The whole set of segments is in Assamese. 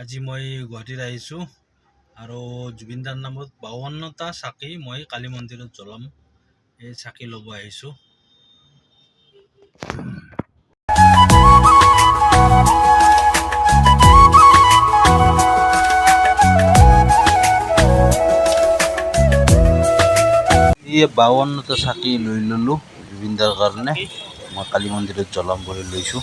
আজি মই গুৱাহাটীত আহিছোঁ আৰু জুবিনদাৰ নামত 52টা চাকি মই কালী মন্দিৰত জ্বলাম। এই চাকি ল'ব আহিছোঁ। এই 52টা চাকি লৈ ল'লোঁ জুবিনদাৰ কাৰণে। মই কালী মন্দিৰত জ্বলাম বুলি লৈছোঁ।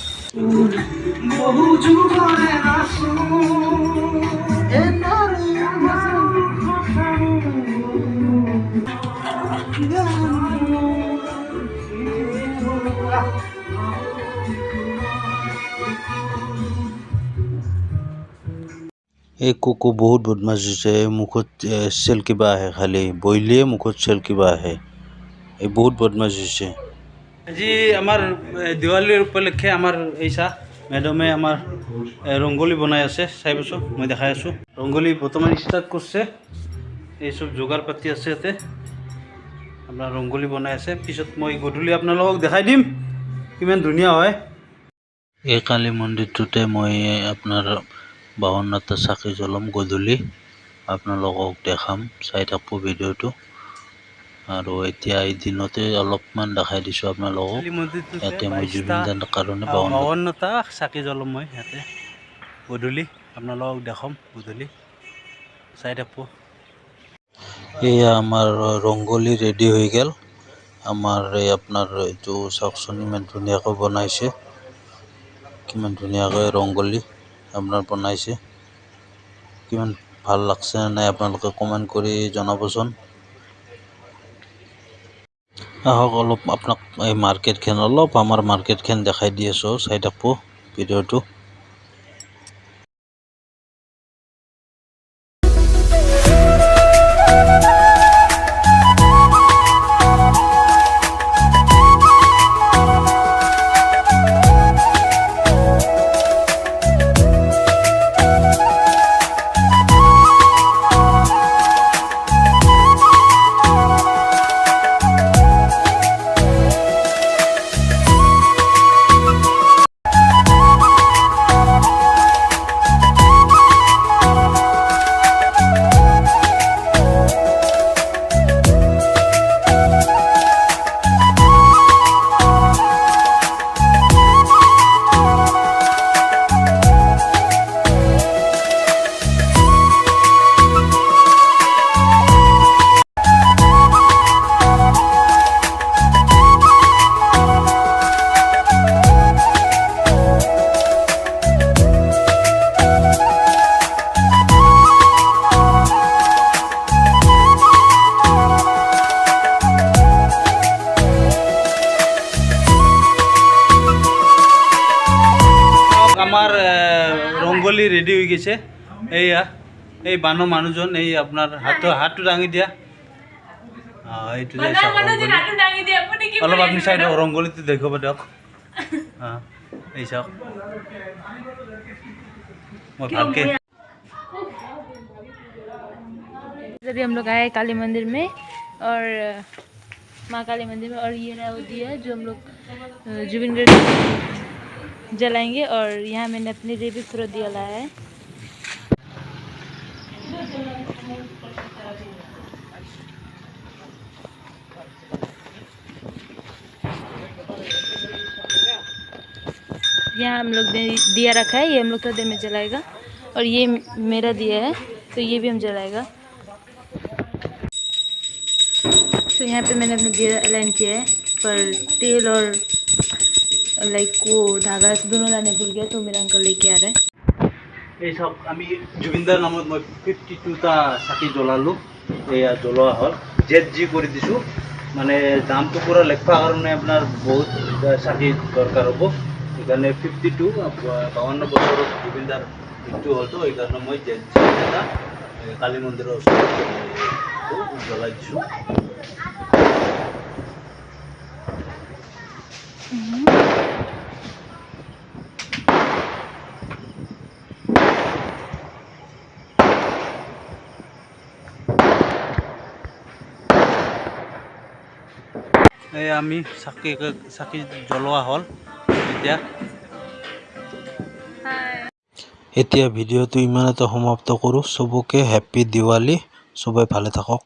এই কুকু বহুত বদমাছ হৈছে। মুখত চেল কিবা আহে, খালি বইলিয়ে মুখত চেল কিবা আহে। এই বহুত বদমাছ হৈছে। আজি আমাৰ দিৱালীৰ উপলক্ষে আমাৰ এই চাহ মেডামে আমাৰ ৰংগলী বনাই আছে। চাই পাইছোঁ, মই দেখাই আছোঁ। ৰংগলী বৰ্তমান ষ্টাৰ্ট কৰিছে। এই চব যোগাৰ পাতি আছে ইয়াতে। আপোনাৰ ৰংগলী বনাই আছে। পিছত মই গধূলি আপোনালোকক দেখাই দিম কিমান ধুনীয়া হয়। এই কালী মন্দিৰটোতে মই আপোনাৰ 52টা চাকি জ্বলাম গধূলি। আপোনালোকক দেখাম, চাই থাকব ভিডিঅ'টো। আৰু এতিয়া এই দিনতে অলপমান দেখাই দিছোঁ আপোনালোকক। ইয়াতে মই জুবিনদাৰ কাৰণে 52টা চাকি জ্বলাম মই ইয়াতে গধূলি। আপোনালোকক দেখাম গধূলি, চাই থাকব। এয়া আমাৰ ৰংগলী ৰেডি হৈ গ'ল। আমাৰ এই আপোনাৰ এইটো চাওকচোন, ইমান ধুনীয়াকৈ বনাইছে। কিমান ধুনীয়াকৈ ৰংগলী আপোনাৰ বনাইছে। কিমান ভাল লাগছে নাই আপোনালোকে কমেণ্ট কৰি জনাবচোন। আহক অলপ আপোনাক এই মাৰ্কেটখন, আমাৰ মাৰ্কেটখন দেখাই দি আছোঁ, চাই থাকব ভিডিঅ'টো। আমার রঙ্গলি রেডি হয়ে গেছে। এইয়া এই বানো মানুহজন, এই আপনার হাতটো দাঙি দিয়া। এইটো যে অলপ আপনি চাই দিয়ক, রঙ্গলিতে দেখব দিয়ক। এই চাওক, মই ভালকে। अभी हम लोग आए काली मंदिर में और माँ काली मंदिर में, और ये रहा वो दिया जो हम लोग जुबिन गार्डन जलाएंगे। और यहाँ मैंने अपने लिए भी थोड़ा दिया लाया है। यहाँ हम लोग ने दिया रखा है, ये हम लोग थोड़ी देर में जलाएगा। और ये मेरा दिया है, तो ये भी हम जलाएगा। तो यहाँ पे मैंने अपना दिया अलाइन किया है, पर तेल और लाइक वो धागा दोनों लाने भूल गया, तो मेरा अंकल लेके आ रहा है। এই সব আমি জুবিনদাৰ নামত মই 52টা চাকি জ্বলালোঁ। এয়া জ্বলোৱা হ'ল, ZG কৰি দিছোঁ। মানে দামটো পূৰা লেখবা কাৰণে আপোনাৰ বহুত চাকি দৰকাৰ হ'ব। সেইকাৰণে 52, 52 বছৰত জুবিনদাৰ মৃত্যু হ'লতো, সেইকাৰণে মই ZG এটা কালী মন্দিৰৰ ওচৰত জ্বলাই দিছোঁ। এই আমি চাকি জ্বলোৱা হ'ল এতিয়া। এতিয়া ভিডিঅ'টো ইমানতে সমাপ্ত কৰোঁ। চবকে হেপ্পী দিৱালী, চবেই ভালে থাকক।